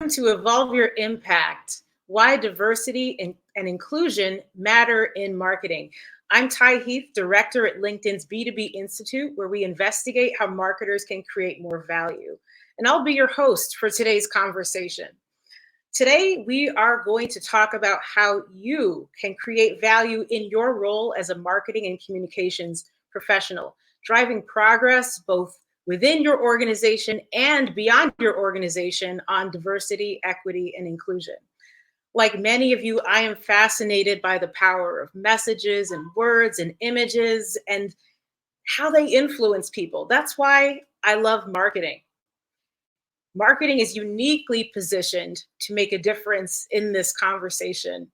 to Evolve Your Impact, Why Diversity and Inclusion Matter in Marketing. I'm Ty Heath, Director at LinkedIn's B2B Institute, where we investigate how marketers can create more value. And I'll be your host for today's conversation. Today, we are going to talk about how you can create value in your role as a marketing and communications professional, driving progress both within your organization and beyond your organization on diversity, equity, and inclusion. Like many of you, I am fascinated by the power of messages and words and images and how they influence people. That's why I love marketing. Marketing is uniquely positioned to make a difference in this conversation.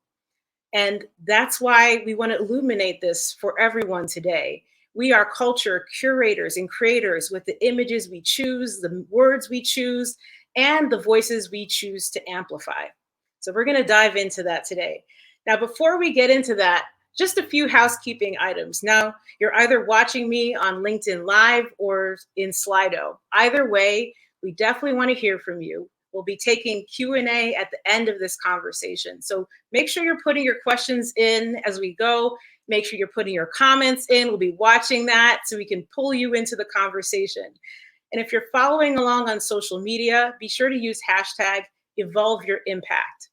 And that's why we want to illuminate this for everyone today. We are culture curators and creators with the images we choose, the words we choose, and the voices we choose to amplify. So we're going to dive into that today. Now, before we get into that, just a few housekeeping items. Now, you're either watching me on LinkedIn Live or in Slido. Either way, we definitely want to hear from you. We'll be taking Q&A at the end of this conversation. So make sure you're putting your questions in as we go. Make sure you're putting your comments in. We'll be watching that so we can pull you into the conversation. And if you're following along on social media, be sure to use hashtag #EvolveYourImpact.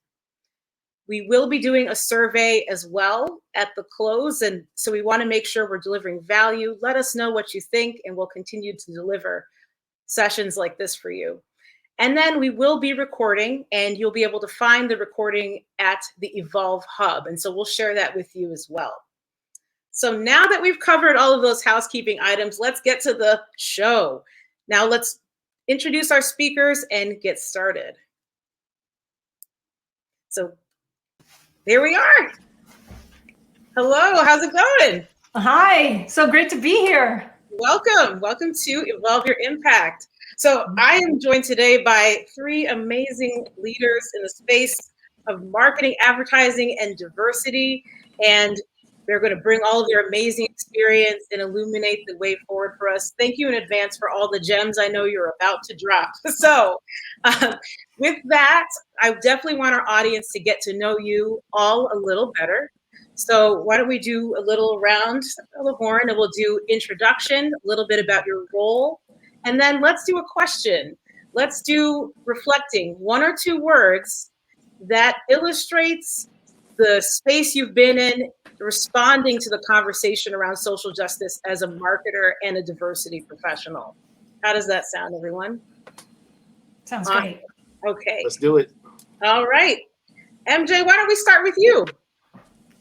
We will be doing a survey as well at the close. And so we want to make sure we're delivering value. Let us know what you think, and we'll continue to deliver sessions like this for you. And then we will be recording, and you'll be able to find the recording at the Evolve Hub. And so we'll share that with you as well. So now that we've covered all of those housekeeping items, let's get to the show. Now let's introduce our speakers and get started. So there we are. Hello, how's it going? Hi, so great to be here. Welcome to Evolve Your Impact. So I am joined today by three amazing leaders in the space of marketing, advertising, and diversity. And they're going to bring all of their amazing experience and illuminate the way forward for us. Thank you in advance for all the gems I know you're about to drop. So with that, I definitely want our audience to get to know you all a little better. So why don't we do a little round of the horn, and we'll do introduction, a little bit about your role, and then let's do a question. Let's do reflecting, 1 or 2 words that illustrates the space you've been in, responding to the conversation around social justice as a marketer and a diversity professional. How does that sound, everyone? Sounds great. Okay. Let's do it. All right. MJ, why don't we start with you?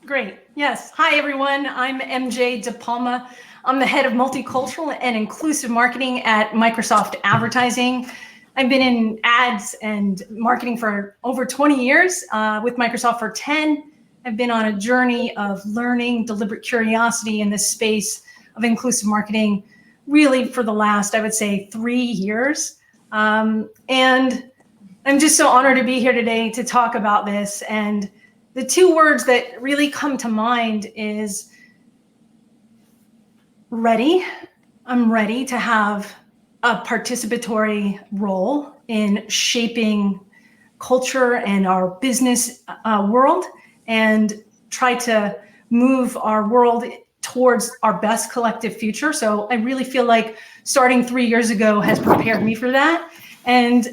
Great. Yes. Hi, everyone. I'm MJ De Palma. I'm the head of multicultural and inclusive marketing at Microsoft Advertising. I've been in ads and marketing for over 20 years, with Microsoft for 10. I've been on a journey of learning, deliberate curiosity in this space of inclusive marketing, really for the last, I would say, 3 years. And I'm just so honored to be here today to talk about this. And the 2 words that really come to mind is ready. I'm ready to have a participatory role in shaping culture and our business world, and try to move our world towards our best collective future. So I really feel like starting 3 years ago has prepared me for that. And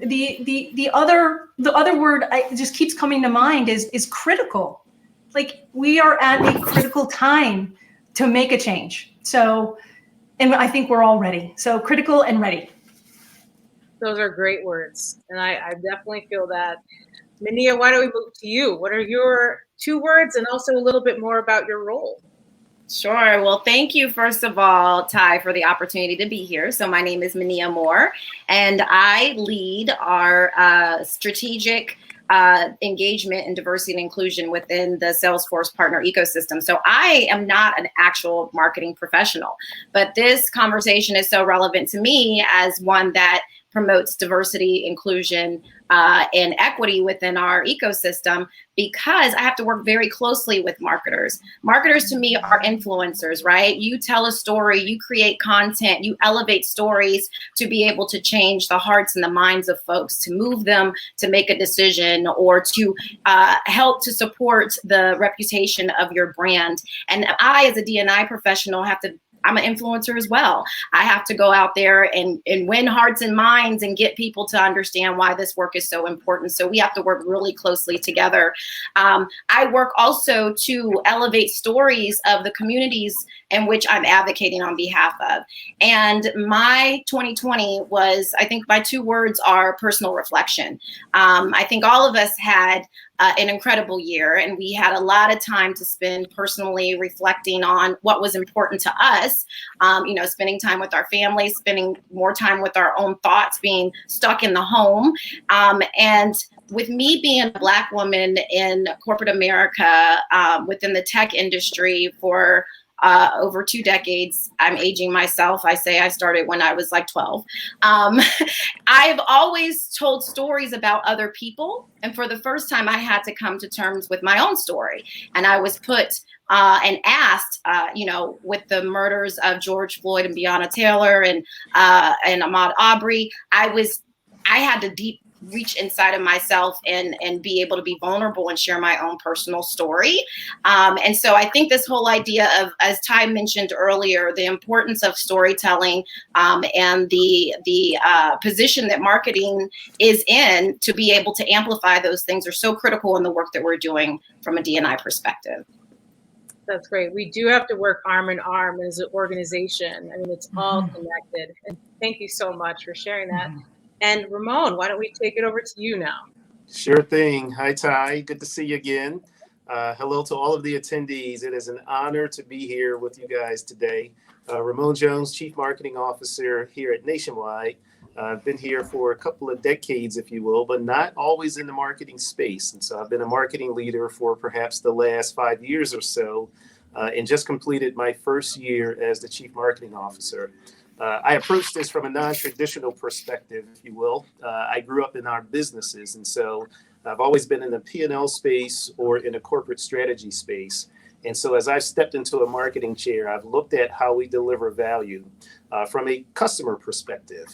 the other word just keeps coming to mind is critical. Like, we are at a critical time to make a change. So, and I think we're all ready. So critical and ready. Those are great words. And I definitely feel that. Mania, why don't we move to you? What are your 2 words, and also a little bit more about your role? Sure. Well, thank you, first of all, Ty, for the opportunity to be here. So my name is Mania Moore, and I lead our strategic engagement and diversity and inclusion within the Salesforce partner ecosystem. So I am not an actual marketing professional, but this conversation is so relevant to me as one that promotes diversity, inclusion, and equity within our ecosystem, because I have to work very closely with marketers. Marketers to me are influencers, right? You tell a story, you create content, you elevate stories to be able to change the hearts and the minds of folks, to move them to make a decision, or to help to support the reputation of your brand. And I, as a D&I professional, I'm an influencer as well. I have to go out there and win hearts and minds and get people to understand why this work is so important. So we have to work really closely together. I work also to elevate stories of the communities in which I'm advocating on behalf of. And my 2020 was, I think my 2 words are personal reflection. I think all of us had an incredible year, and we had a lot of time to spend personally reflecting on what was important to us, spending time with our families, spending more time with our own thoughts, being stuck in the home. And with me being a Black woman in corporate America, within the tech industry for over 2 decades, I'm aging myself. I say I started when I was like 12. I've always told stories about other people. And for the first time, I had to come to terms with my own story. And I was put and asked, with the murders of George Floyd and Breonna Taylor and Ahmaud Arbery, I had to reach inside of myself and be able to be vulnerable and share my own personal story. And so I think this whole idea of, as Ty mentioned earlier, the importance of storytelling and the position that marketing is in to be able to amplify those things are so critical in the work that we're doing from a D&I perspective. That's great. We do have to work arm in arm as an organization. I mean, it's all connected. And thank you so much for sharing that. And Ramon, why don't we take it over to you now? Sure thing. Hi, Ty. Good to see you again. Hello to all of the attendees. It is an honor to be here with you guys today. Ramon Jones, Chief Marketing Officer here at Nationwide. I've been here for a couple of decades, if you will, but not always in the marketing space. And so I've been a marketing leader for perhaps the last 5 years or so, and just completed my first year as the Chief Marketing Officer. I approach this from a non-traditional perspective, if you will. I grew up in our businesses, and so I've always been in the P&L space or in a corporate strategy space. And so as I've stepped into a marketing chair, I've looked at how we deliver value from a customer perspective.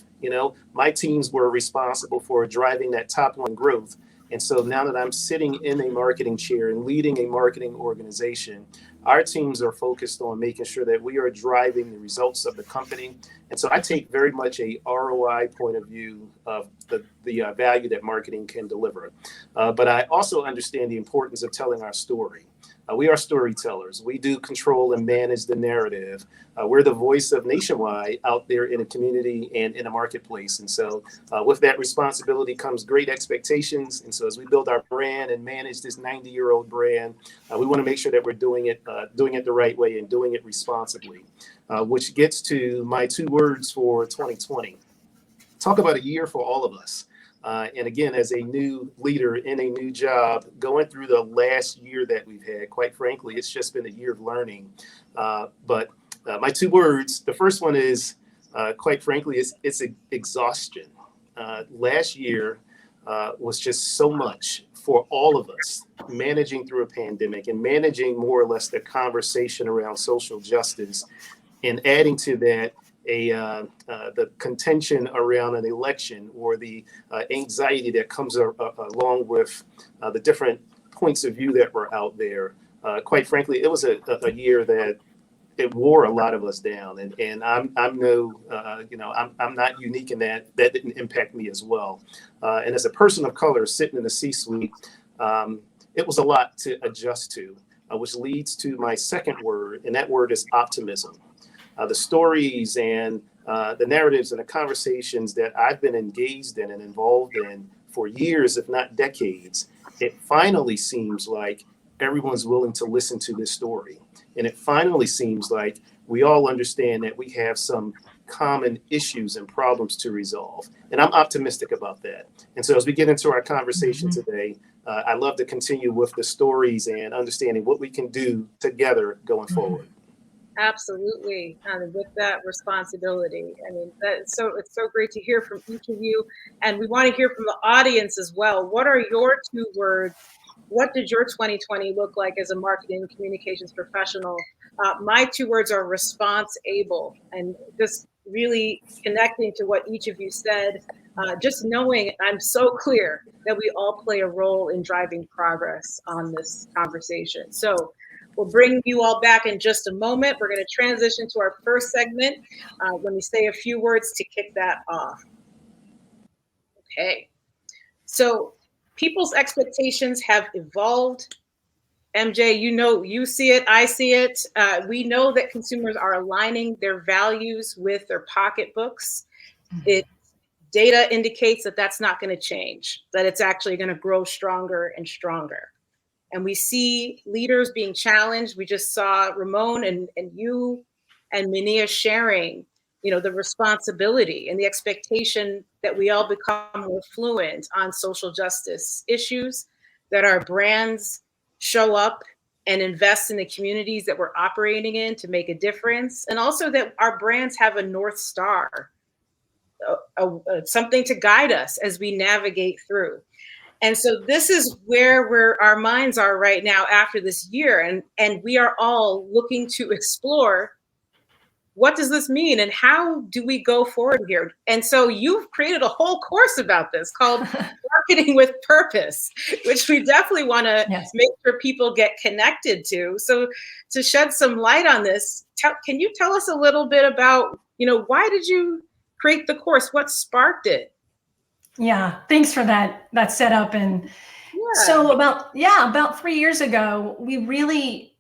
My teams were responsible for driving that top line growth. And so now that I'm sitting in a marketing chair and leading a marketing organization, our teams are focused on making sure that we are driving the results of the company. And so I take very much a ROI point of view of the value that marketing can deliver. But I also understand the importance of telling our story. We are storytellers. We do control and manage the narrative. We're the voice of Nationwide out there in a community and in a marketplace. And so with that responsibility comes great expectations. And so as we build our brand and manage this 90-year-old brand, we want to make sure that we're doing it the right way and doing it responsibly, which gets to my 2 words for 2020. Talk about a year for all of us. And again, as a new leader in a new job, going through the last year that we've had, quite frankly, it's just been a year of learning. But my 2 words, the first one is, quite frankly, it's exhaustion. Last year was just so much for all of us, managing through a pandemic and managing more or less the conversation around social justice, and adding to that the contention around an election, or the anxiety that comes along with the different points of view that were out there. Quite frankly, it was a year that it wore a lot of us down, and I'm not unique in that didn't impact me as well. And as a person of color sitting in the C-suite, it was a lot to adjust to, which leads to my second word, and that word is optimism. The stories and the narratives and the conversations that I've been engaged in and involved in for years, if not decades, it finally seems like everyone's willing to listen to this story. And it finally seems like we all understand that we have some common issues and problems to resolve. And I'm optimistic about that. And so as we get into our conversation today, I'd love to continue with the stories and understanding what we can do together going forward. Absolutely, and with that responsibility. I mean, it's so great to hear from each of you, and we want to hear from the audience as well. What are your 2 words? What did your 2020 look like as a marketing and communications professional? My 2 words are response able, and just really connecting to what each of you said. Just knowing I'm so clear that we all play a role in driving progress on this conversation. So we'll bring you all back in just a moment. We're going to transition to our first segment. Let me say a few words to kick that off. Okay. So people's expectations have evolved. MJ, you see it, I see it. We know that consumers are aligning their values with their pocketbooks. Data indicates that that's not going to change, that it's actually going to grow stronger and stronger. And we see leaders being challenged. We just saw Ramon and you and Mania sharing, the responsibility and the expectation that we all become more fluent on social justice issues, that our brands show up and invest in the communities that we're operating in to make a difference, and also that our brands have a North Star, something to guide us as we navigate through. And so this is where our minds are right now after this year. And we are all looking to explore, what does this mean and how do we go forward here? And so you've created a whole course about this called Marketing with Purpose, which we definitely want to make sure people get connected to. So to shed some light on this, can you tell us a little bit about, why did you create the course? What sparked it? Yeah, thanks for that setup. And so about 3 years ago, we really,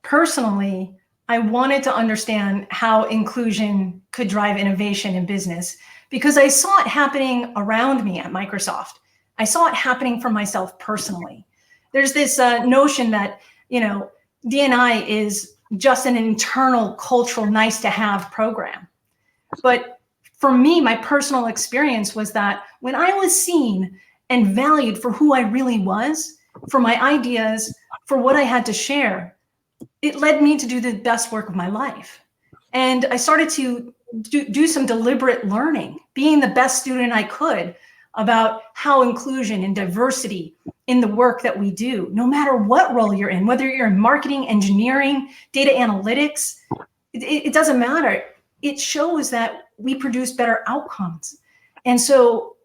personally, I wanted to understand how inclusion could drive innovation in business, because I saw it happening around me at Microsoft. I saw it happening for myself personally. There's this notion that, D&I is just an internal cultural nice to have program. But for me, my personal experience was that when I was seen and valued for who I really was, for my ideas, for what I had to share, it led me to do the best work of my life. And I started to do some deliberate learning, being the best student I could about how inclusion and diversity in the work that we do, no matter what role you're in, whether you're in marketing, engineering, data analytics, it doesn't matter. It shows that we produce better outcomes. And so,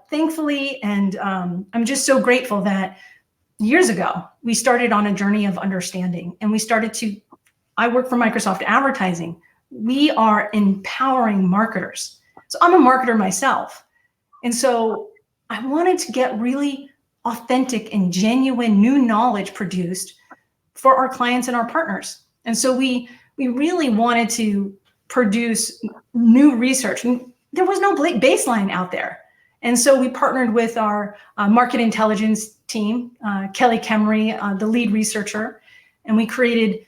thankfully, and I'm just so grateful that years ago, we started on a journey of understanding, and I work for Microsoft Advertising. We are empowering marketers. So I'm a marketer myself. And so I wanted to get really authentic and genuine new knowledge produced for our clients and our partners. And so we really wanted to produce new research. There was no baseline out there. And so we partnered with our market intelligence team, Kelly Kemmery, the lead researcher, and we created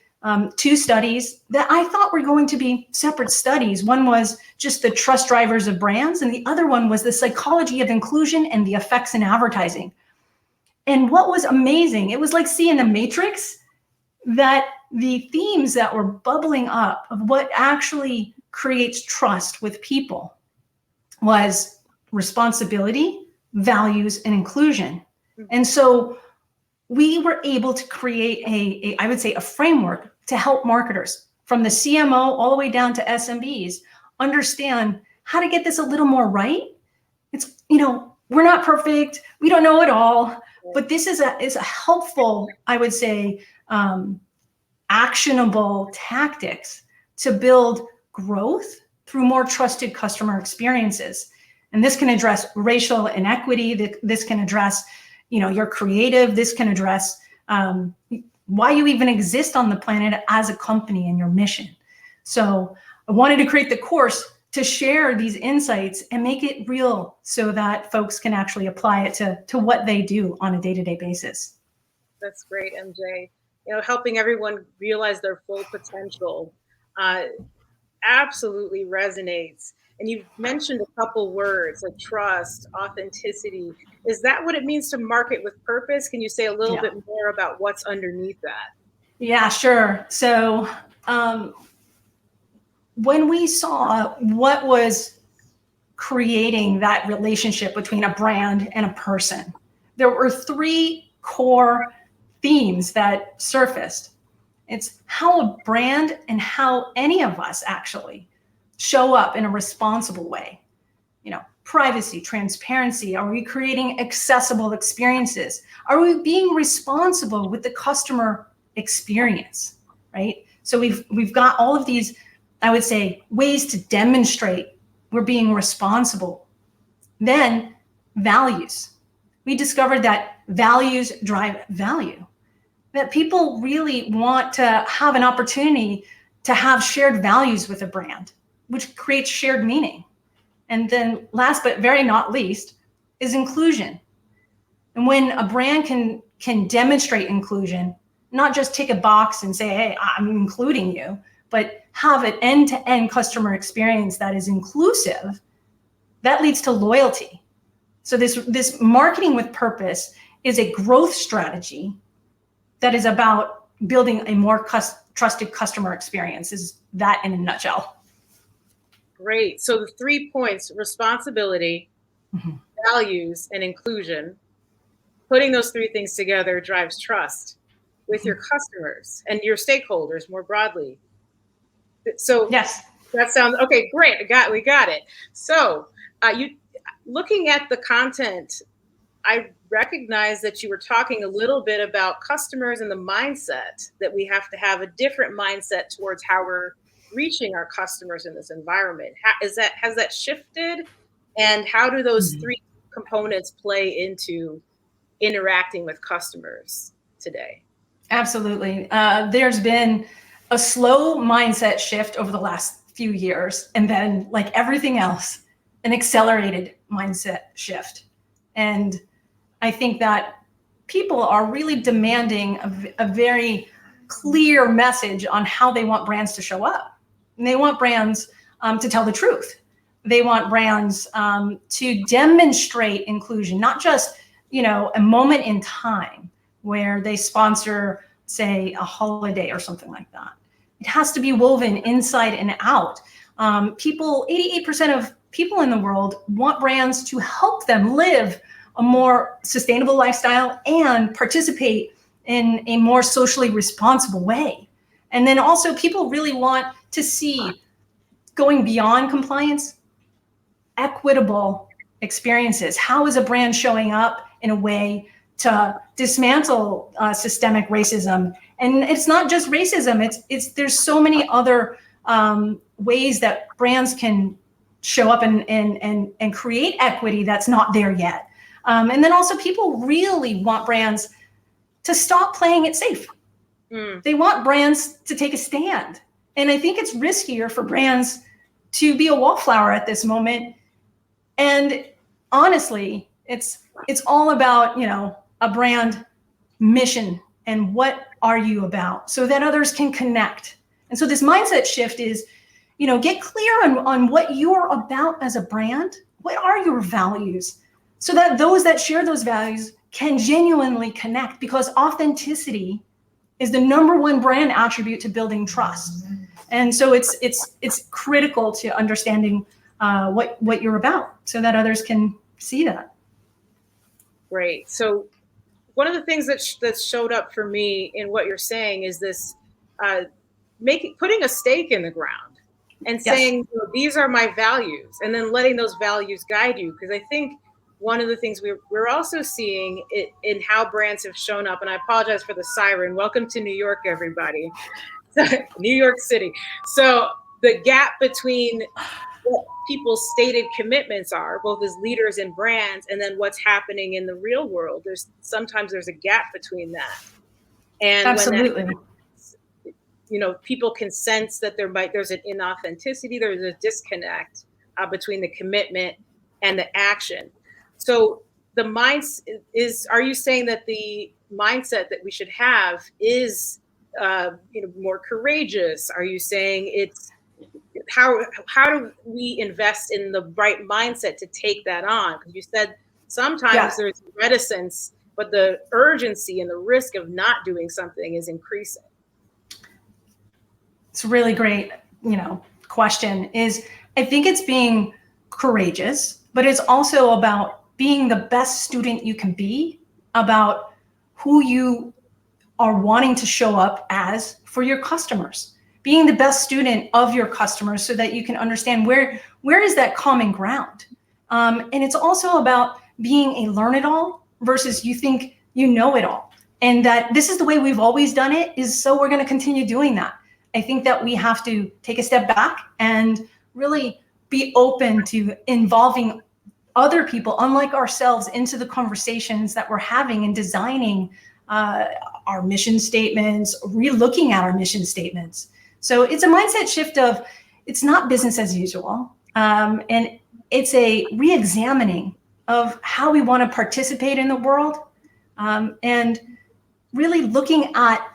2 studies that I thought were going to be separate studies. One was just the trust drivers of brands, and the other one was the psychology of inclusion and the effects in advertising. And what was amazing, it was like seeing the Matrix, that the themes that were bubbling up of what actually creates trust with people was responsibility, values, and inclusion. And so we were able to create I would say, a framework to help marketers from the CMO all the way down to SMBs understand how to get this a little more right. It's, we're not perfect. We don't know it all, but this is a helpful, I would say, actionable tactics to build growth through more trusted customer experiences. And this can address racial inequity. This can address, your creative. This can address why you even exist on the planet as a company and your mission. So I wanted to create the course to share these insights and make it real so that folks can actually apply it to what they do on a day-to-day basis. That's great, MJ. Helping everyone realize their full potential absolutely resonates. And you've mentioned a couple words like trust, authenticity. Is that what it means to market with purpose? Can you say a little bit more about what's underneath that? Yeah, sure. So when we saw what was creating that relationship between a brand and a person, there were three core themes that surfaced. It's how a brand and how any of us actually show up in a responsible way. You know, privacy, transparency. Are we creating accessible experiences? Are we being responsible with the customer experience, right? So we've got all of these, I would say, ways to demonstrate we're being responsible. Then values. We discovered that values drive value, that people really want to have an opportunity to have shared values with a brand, which creates shared meaning. And then last but very not least is inclusion. And when a brand can demonstrate inclusion, not just tick a box and say, hey, I'm including you, but have an end-to-end customer experience that is inclusive, that leads to loyalty. So this marketing with purpose is a growth strategy that is about building a more trusted customer experience. Is that in a nutshell? Great. So the 3 points: responsibility, values, and inclusion. Putting those three things together drives trust with your customers and your stakeholders more broadly. So yes, that sounds okay. Great. We got it. So you looking at the content, I recognize that you were talking a little bit about customers and the mindset, that we have to have a different mindset towards how we're reaching our customers in this environment. Has that shifted? And how do those three components play into interacting with customers today? Absolutely. There's been a slow mindset shift over the last few years, and then, like everything else, an accelerated mindset shift. And I think that people are really demanding a very clear message on how they want brands to show up. And they want brands to tell the truth. They want brands to demonstrate inclusion, not just, you know, a moment in time where they sponsor, say, a holiday or something like that. It has to be woven inside and out. 88% of people in the world want brands to help them live a more sustainable lifestyle and participate in a more socially responsible way. And then also people really want to see, going beyond compliance, equitable experiences. How is a brand showing up in a way to dismantle systemic racism? And it's not just racism. There's so many other ways that brands can show up and create equity that's not there yet. And then also people really want brands to stop playing it safe. They want brands to take a stand. And I think it's riskier for brands to be a wallflower at this moment. And honestly, it's all about, you know, a brand mission and what are you about, so that others can connect. And so this mindset shift is, you know, get clear on what you're about as a brand. What are your values? So that those that share those values can genuinely connect, because authenticity is the #1 brand attribute to building trust. And so it's critical to understanding what you're about, so that others can see that. Great. So one of the things that showed up for me in what you're saying is this putting a stake in the ground and saying, yes, these are my values, and then letting those values guide you. Because I think one of the things we're also seeing in how brands have shown up, and I apologize for the siren. Welcome to New York, everybody. New York City. So the gap between what people's stated commitments are, both as leaders and brands, and then what's happening in the real world, sometimes there's a gap between that. And absolutely, when that happens, you know, people can sense that there's an inauthenticity, there's a disconnect between the commitment and the action. So the mindset is, are you saying that the mindset that we should have is more courageous? Are you saying it's how do we invest in the right mindset to take that on? Because you said sometimes there's reticence, but the urgency and the risk of not doing something is increasing. it's a really great, question. Is I think it's being courageous, but it's also about being the best student you can be, about who you are wanting to show up as for your customers, being the best student of your customers so that you can understand where is that common ground. And it's also about being a learn-it-all versus you think you know it all. And that this is the way we've always done it, is so we're going to continue doing that. I think that we have to take a step back and really be open to involving other people, unlike ourselves, into the conversations that we're having and designing our mission statements, re-looking at our mission statements. So it's a mindset shift of, it's not business as usual. And it's a re-examining of how we want to participate in the world, and really looking at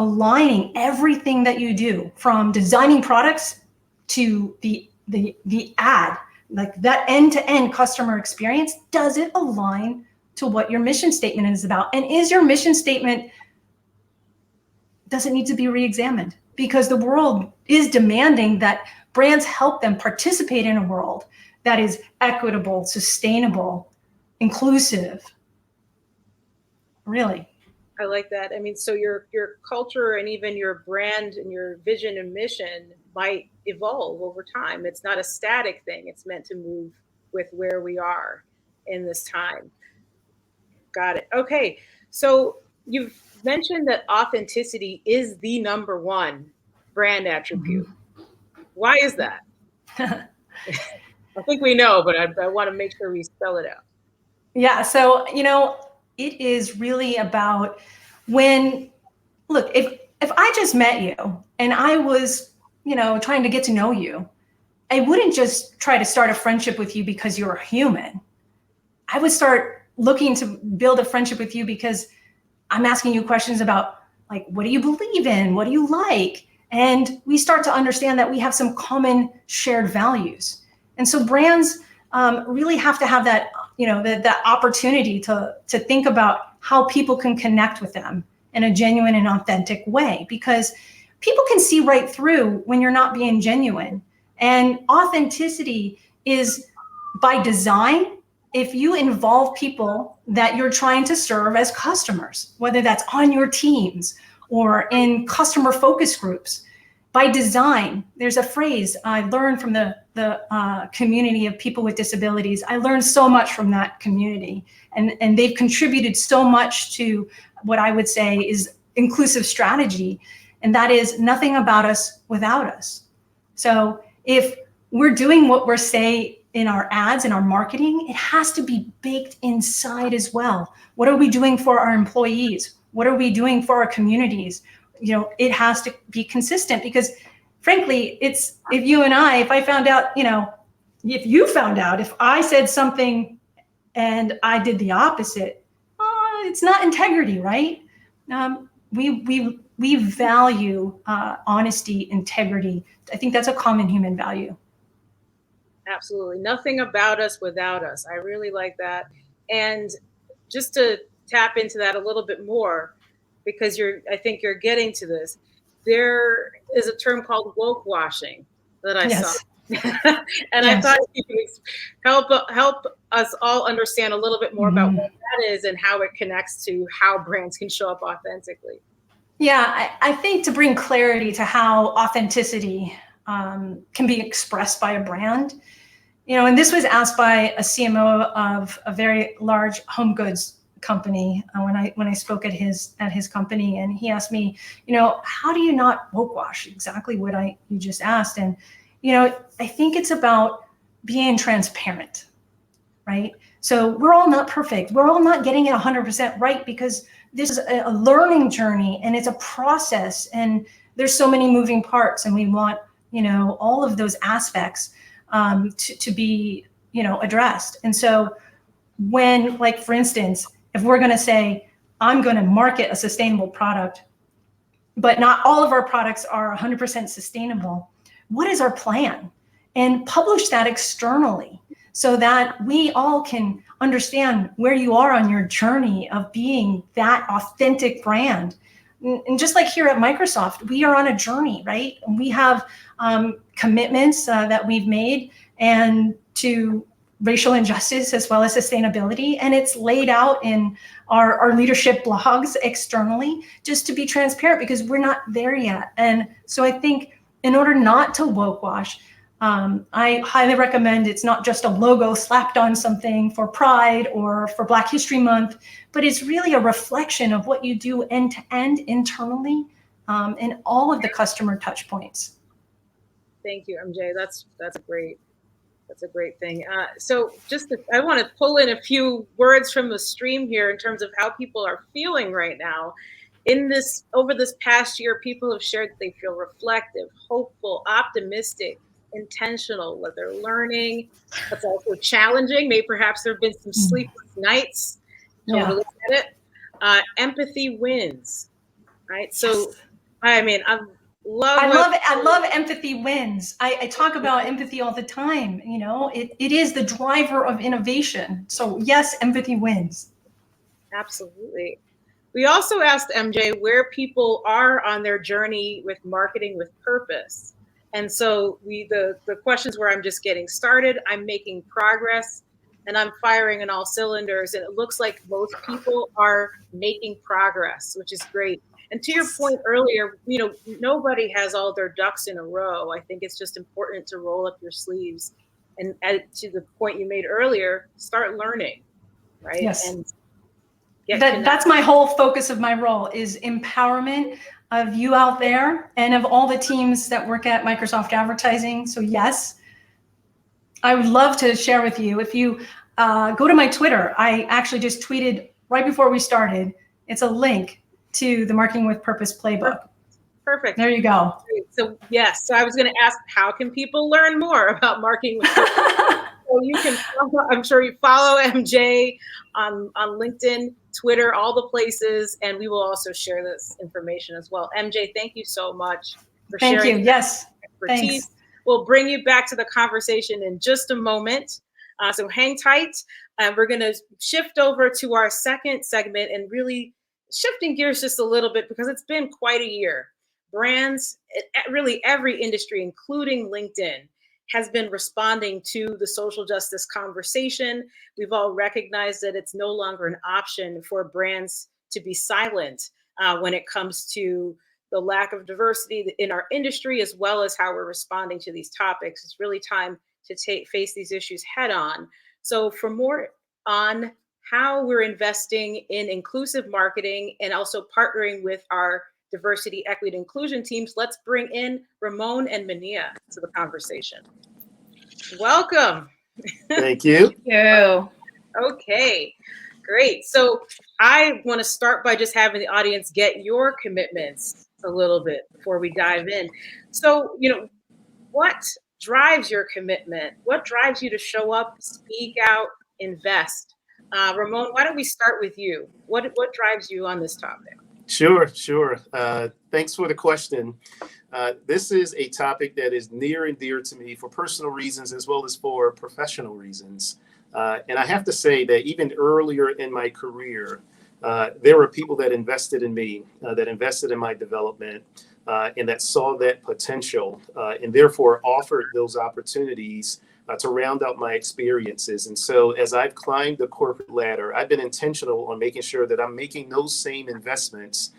aligning everything that you do, from designing products to the ad, like that end-to-end customer experience. Does it align to what your mission statement is about? And is your mission statement, does it need to be re-examined? Because the world is demanding that brands help them participate in a world that is equitable, sustainable, inclusive. Really. I like that. I mean, so your culture and even your brand and your vision and mission might evolve over time. It's not a static thing. It's meant to move with where we are in this time. Got it. Okay. So you've mentioned that authenticity is the number one brand attribute. Mm-hmm. Why is that? I think we know, but I want to make sure we spell it out. Yeah. So, it is really about look, if I just met you and I was, trying to get to know you, I wouldn't just try to start a friendship with you because you're a human. I would start looking to build a friendship with you because I'm asking you questions about, like, what do you believe in? What do you like? And we start to understand that we have some common shared values. And so brands really have to have that, that opportunity to think about how people can connect with them in a genuine and authentic way, because people can see right through when you're not being genuine. And authenticity is by design. If you involve people that you're trying to serve as customers, whether that's on your teams or in customer focus groups, by design, there's a phrase I learned from the community of people with disabilities. I learned so much from that community, and they've contributed so much to what I would say is inclusive strategy, and that is nothing about us without us. So if we're doing what we're saying in our ads and our marketing, it has to be baked inside as well. What are we doing for our employees? What are we doing for our communities? It has to be consistent, because frankly, it's if I found out, if you found out, if I said something and I did the opposite, it's not integrity, right? We value honesty, integrity. I think that's a common human value. Absolutely. Nothing about us without us. I really like that. And just to tap into that a little bit more, because I think you're getting to this, there is a term called wokewashing that I saw. And I thought you could help us all understand a little bit more about what that is and how it connects to how brands can show up authentically. Yeah, I think to bring clarity to how authenticity can be expressed by a brand, and this was asked by a CMO of a very large home goods company when I spoke at his company, and he asked me, how do you not wokewash? Exactly what you just asked. And I think it's about being transparent, right? So we're all not perfect. We're all not getting it 100% right, because this is a learning journey and it's a process, and there's so many moving parts, and we want all of those aspects to be addressed. And so when, like, for instance, if we're going to say, I'm going to market a sustainable product, but not all of our products are 100% sustainable, what is our plan? And publish that externally so that we all can understand where you are on your journey of being that authentic brand. And just like here at Microsoft, we are on a journey, right? And we have commitments that we've made and to racial injustice as well as sustainability. And it's laid out in our leadership blogs externally, just to be transparent, because we're not there yet. And so I think in order not to woke wash, I highly recommend it's not just a logo slapped on something for Pride or for Black History Month, but it's really a reflection of what you do end to end internally in all of the customer touch points. Thank you, MJ. That's a great thing. So I want to pull in a few words from the stream here in terms of how people are feeling right now. Over this past year, people have shared that they feel reflective, hopeful, optimistic, intentional, what they're learning. That's also challenging. Maybe perhaps there have been some sleepless nights. Totally get it. Empathy wins, right? So, I mean, I love empathy wins. I talk about empathy all the time. You know, it is the driver of innovation. So yes, empathy wins. Absolutely. We also asked MJ where people are on their journey with marketing with purpose. And so the questions where I'm just getting started, I'm making progress, and I'm firing on all cylinders. And it looks like most people are making progress, which is great. And to your point earlier, you know, nobody has all their ducks in a row. I think it's just important to roll up your sleeves. And to the point you made earlier, start learning, right? Yes. And that's my whole focus of my role, is empowerment of you out there and of all the teams that work at Microsoft Advertising. So yes, I would love to share with you. If you go to my Twitter, I actually just tweeted right before we started. It's a link to the Marketing with Purpose playbook. Perfect. There you go. So yes, so I was going to ask, how can people learn more about marketing with purpose? So you can, I'm sure you follow MJ on LinkedIn, Twitter, all the places, and we will also share this information as well. MJ, thank you so much for sharing. Thank you. Yes. Expertise. Thanks. We'll bring you back to the conversation in just a moment. So hang tight. We're going to shift over to our second segment and really shifting gears just a little bit, because it's been quite a year. Brands, really every industry, including LinkedIn, has been responding to the social justice conversation. We've all recognized that it's no longer an option for brands to be silent when it comes to the lack of diversity in our industry, as well as how we're responding to these topics. It's really time to face these issues head on. So for more on how we're investing in inclusive marketing and also partnering with our diversity, equity, and inclusion teams, let's bring in Ramon and Mania to the conversation. Welcome. Thank you. Thank you. Okay, great. So I want to start by just having the audience get your commitments a little bit before we dive in. So, you know, what drives your commitment? What drives you to show up, speak out, invest? Ramon, why don't we start with you? What drives you on this topic? Sure. Thanks for the question. This is a topic that is near and dear to me for personal reasons as well as for professional reasons. And I have to say that even earlier in my career, there were people that invested in me, that invested in my development, and that saw that potential, and therefore offered those opportunities to round out my experiences. And so as I've climbed the corporate ladder, I've been intentional on making sure that I'm making those same investments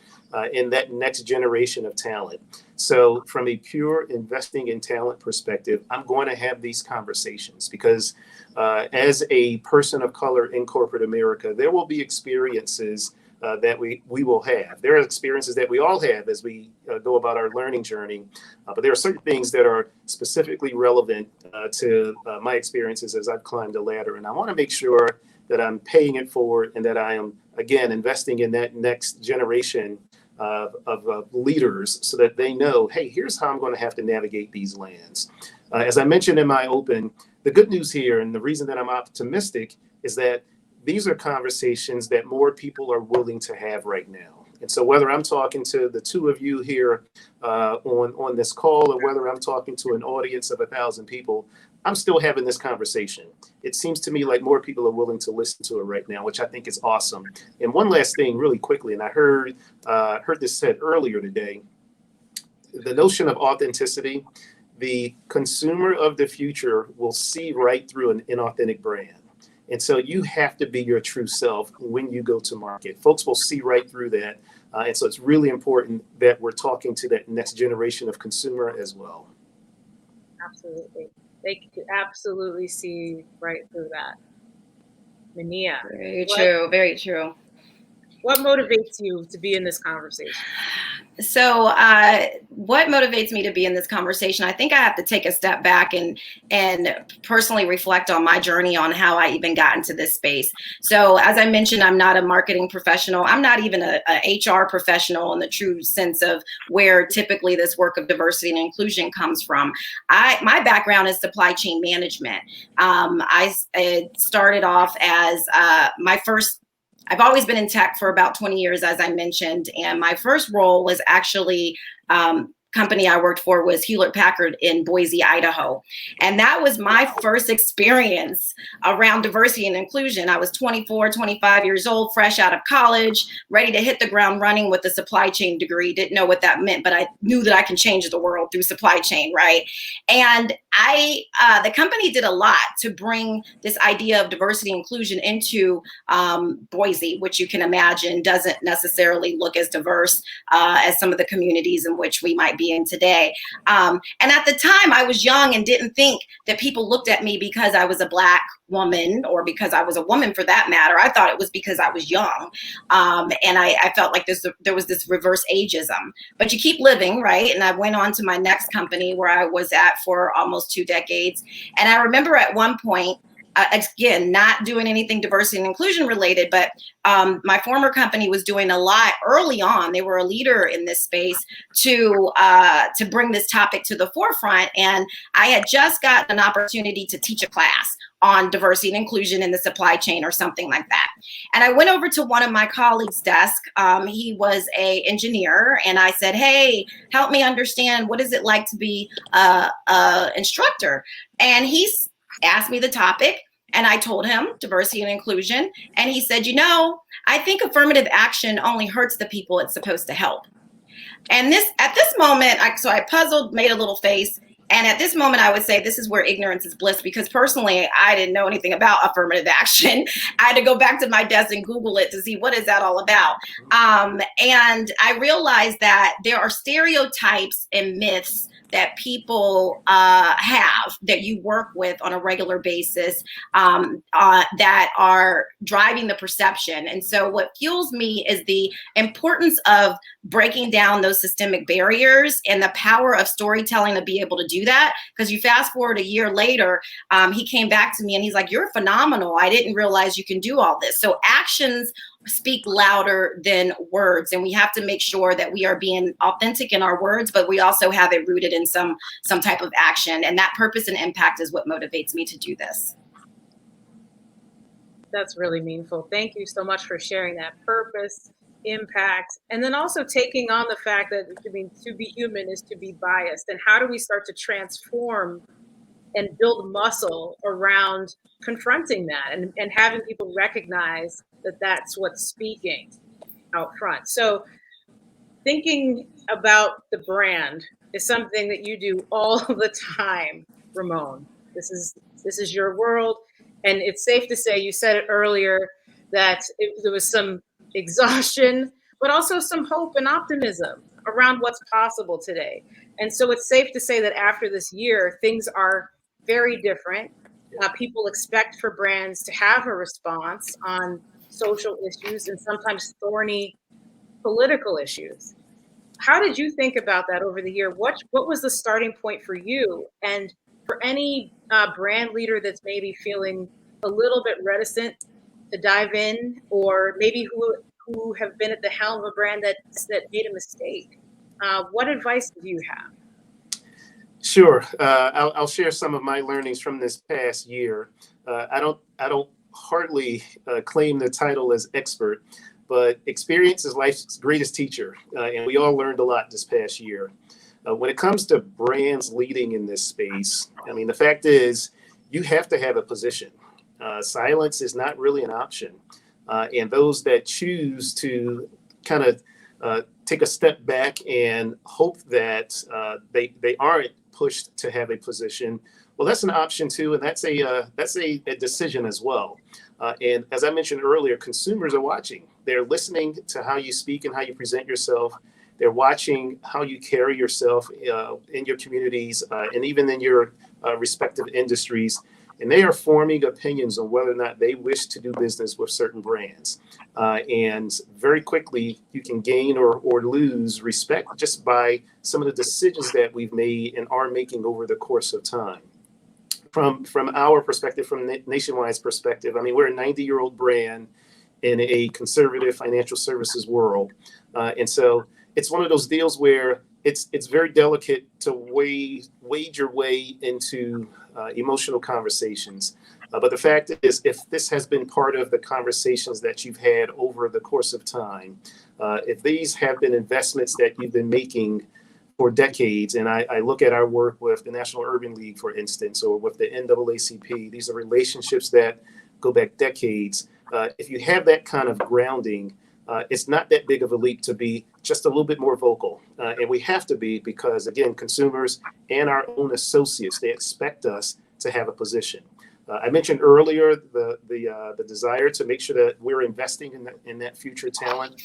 in that next generation of talent. So from a pure investing in talent perspective, I'm going to have these conversations because as a person of color in corporate America, there will be experiences that we will have. There are experiences that we all have as we go about our learning journey, but there are certain things that are specifically relevant to my experiences as I've climbed the ladder. And I want to make sure that I'm paying it forward and that I am, again, investing in that next generation of leaders so that they know, hey, here's how I'm going to have to navigate these lands. As I mentioned in my open, the good news here and the reason that I'm optimistic is that these are conversations that more people are willing to have right now. And so whether I'm talking to the two of you here on this call or whether I'm talking to an audience of 1,000 people, I'm still having this conversation. It seems to me like more people are willing to listen to it right now, which I think is awesome. And one last thing really quickly, and I heard this said earlier today, the notion of authenticity, the consumer of the future will see right through an inauthentic brand. And so you have to be your true self when you go to market. Folks will see right through that. And so it's really important that we're talking to that next generation of consumer as well. Absolutely. They could absolutely see right through that. Mania. Very true. Very true. What motivates you to be in this conversation? So what motivates me to be in this conversation, I think I have to take a step back and personally reflect on my journey on how I even got into this space. So as I mentioned, I'm not a marketing professional. I'm not even a HR professional in the true sense of where typically this work of diversity and inclusion comes from. My background is supply chain management. I started off as I've always been in tech for about 20 years, as I mentioned. And my first role was actually company I worked for was Hewlett-Packard in Boise, Idaho. And that was my first experience around diversity and inclusion. I was 24, 25 years old, fresh out of college, ready to hit the ground running with a supply chain degree. Didn't know what that meant, but I knew that I can change the world through supply chain, right? And the company did a lot to bring this idea of diversity and inclusion into Boise, which you can imagine doesn't necessarily look as diverse as some of the communities in which we might be in today. And at the time I was young and didn't think that people looked at me because I was a Black woman or because I was a woman for that matter. I thought it was because I was young. And I felt like there was this reverse ageism, but you keep living, right? And I went on to my next company where I was at for almost 2 decades. And I remember at one point, again, not doing anything diversity and inclusion related, but my former company was doing a lot early on. They were a leader in this space to bring this topic to the forefront. And I had just gotten an opportunity to teach a class on diversity and inclusion in the supply chain or something like that. And I went over to one of my colleagues' desk. He was an engineer, and I said, "Hey, help me understand what is it like to be a instructor?" And he asked me the topic. And I told him diversity and inclusion. And he said, I think affirmative action only hurts the people it's supposed to help. And at this moment, so I puzzled, made a little face. And at this moment, I would say this is where ignorance is bliss, because personally, I didn't know anything about affirmative action. I had to go back to my desk and Google it to see what is that all about. And I realized that there are stereotypes and myths that people have that you work with on a regular basis that are driving the perception. And so what fuels me is the importance of breaking down those systemic barriers and the power of storytelling to be able to do that. Because you fast forward a year later, he came back to me and he's like, "You're phenomenal. I didn't realize you can do all this." So actions speak louder than words, and we have to make sure that we are being authentic in our words, but we also have it rooted in some type of action, and that purpose and impact is what motivates me to do this. That's really meaningful. Thank you so much for sharing that purpose, impact, and then also taking on the fact that to be human is to be biased. And how do we start to transform and build muscle around confronting that and having people recognize that that's what's speaking out front. So thinking about the brand is something that you do all the time, Ramon. This is your world. And it's safe to say, you said it earlier, that there was some exhaustion, but also some hope and optimism around what's possible today. And so it's safe to say that after this year, things are very different. People expect for brands to have a response on social issues and sometimes thorny political issues. How did you think about that over the year? What was the starting point for you? And for any brand leader that's maybe feeling a little bit reticent to dive in, or maybe who have been at the helm of a brand that made a mistake, what advice do you have? Sure. I'll share some of my learnings from this past year. I don't hardly claim the title as expert, but experience is life's greatest teacher. And we all learned a lot this past year. When it comes to brands leading in this space, I mean, the fact is you have to have a position. Silence is not really an option. And those that choose to kind of take a step back and hope that they aren't pushed to have a position, well, that's an option too, and that's a decision as well. And as I mentioned earlier, consumers are watching. They're listening to how you speak and how you present yourself. They're watching how you carry yourself in your communities and even in your respective industries. And they are forming opinions on whether or not they wish to do business with certain brands. And very quickly, you can gain or lose respect just by some of the decisions that we've made and are making over the course of time. From our perspective, from Nationwide's perspective, I mean, we're a 90-year-old brand in a conservative financial services world. And so it's one of those deals where it's very delicate to wade your way into emotional conversations. But the fact is, if this has been part of the conversations that you've had over the course of time, if these have been investments that you've been making for decades, and I look at our work with the National Urban League, for instance, or with the NAACP, these are relationships that go back decades. If you have that kind of grounding, it's not that big of a leap to be just a little bit more vocal. And we have to be because, again, consumers and our own associates, they expect us to have a position. I mentioned earlier the desire to make sure that we're investing in that future talent.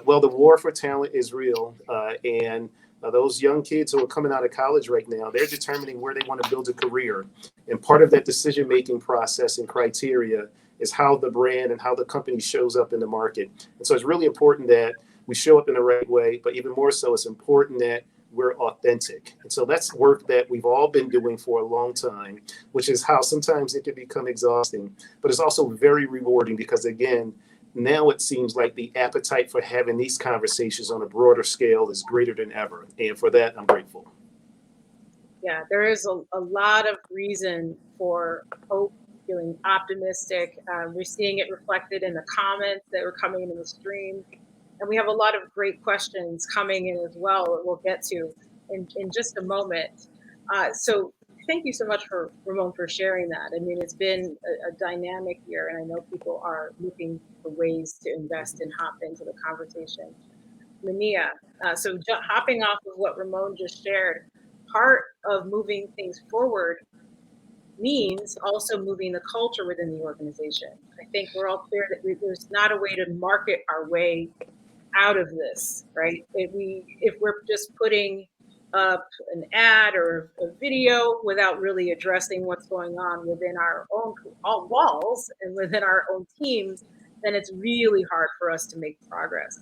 Well, the war for talent is real. And those young kids who are coming out of college right now, they're determining where they want to build a career. And part of that decision-making process and criteria is how the brand and how the company shows up in the market. And so it's really important that we show up in the right way, but even more so, it's important that we're authentic. And so that's work that we've all been doing for a long time, which is how sometimes it can become exhausting, but it's also very rewarding because, again, now it seems like the appetite for having these conversations on a broader scale is greater than ever. And for that, I'm grateful. Yeah, there is a lot of reason for hope, feeling optimistic. We're seeing it reflected in the comments that are coming in the stream. And we have a lot of great questions coming in as well that we'll get to in just a moment. So thank you so much for Ramon for sharing that. I mean, it's been a dynamic year, and I know people are looking for ways to invest and hop into the conversation. Mania, so hopping off of what Ramon just shared, part of moving things forward means also moving the culture within the organization. I think we're all clear that there's not a way to market our way out of this, right? If we're just putting up an ad or a video without really addressing what's going on within our own walls and within our own teams, then it's really hard for us to make progress.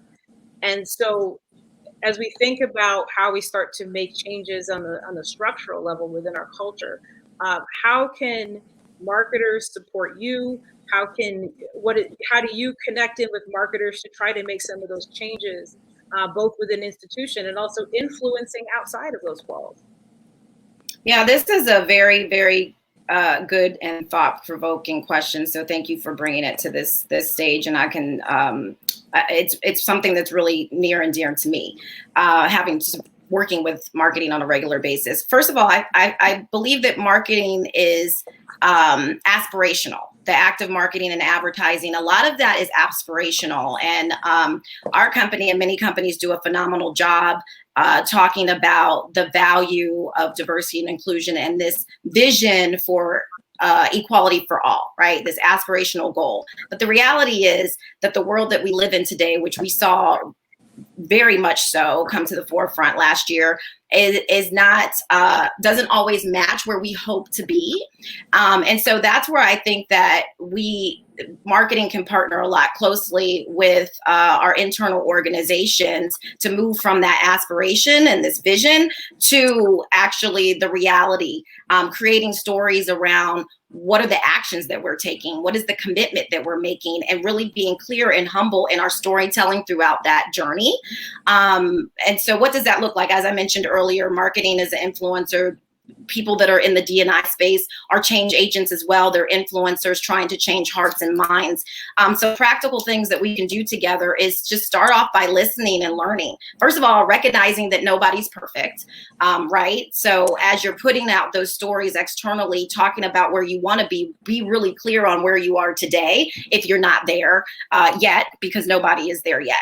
And so as we think about how we start to make changes on the structural level within our culture, how can marketers support you? How do you connect in with marketers to try to make some of those changes, both within institution and also influencing outside of those walls? Yeah, this is a very, very good and thought-provoking question. So thank you for bringing it to this stage. And I can, it's something that's really near and dear to me, working with marketing on a regular basis. First of all, I believe that marketing is aspirational. The act of marketing and advertising, a lot of that is aspirational. And our company and many companies do a phenomenal job talking about the value of diversity and inclusion and this vision for equality for all, right? This aspirational goal. But the reality is that the world that we live in today, which we saw very much so come to the forefront last year, is not doesn't always match where we hope to be, and so that's where I think that marketing can partner a lot closely with our internal organizations to move from that aspiration and this vision to actually the reality, creating stories around what are the actions that we're taking, what is the commitment that we're making, and really being clear and humble in our storytelling throughout that journey. And so what does that look like? As I mentioned earlier, marketing as an influencer people that are in the D&I space are change agents as well. They're influencers trying to change hearts and minds. So practical things that we can do together is just start off by listening and learning. First of all, recognizing that nobody's perfect, right? So as you're putting out those stories externally, talking about where you want to be really clear on where you are today if you're not there yet, because nobody is there yet.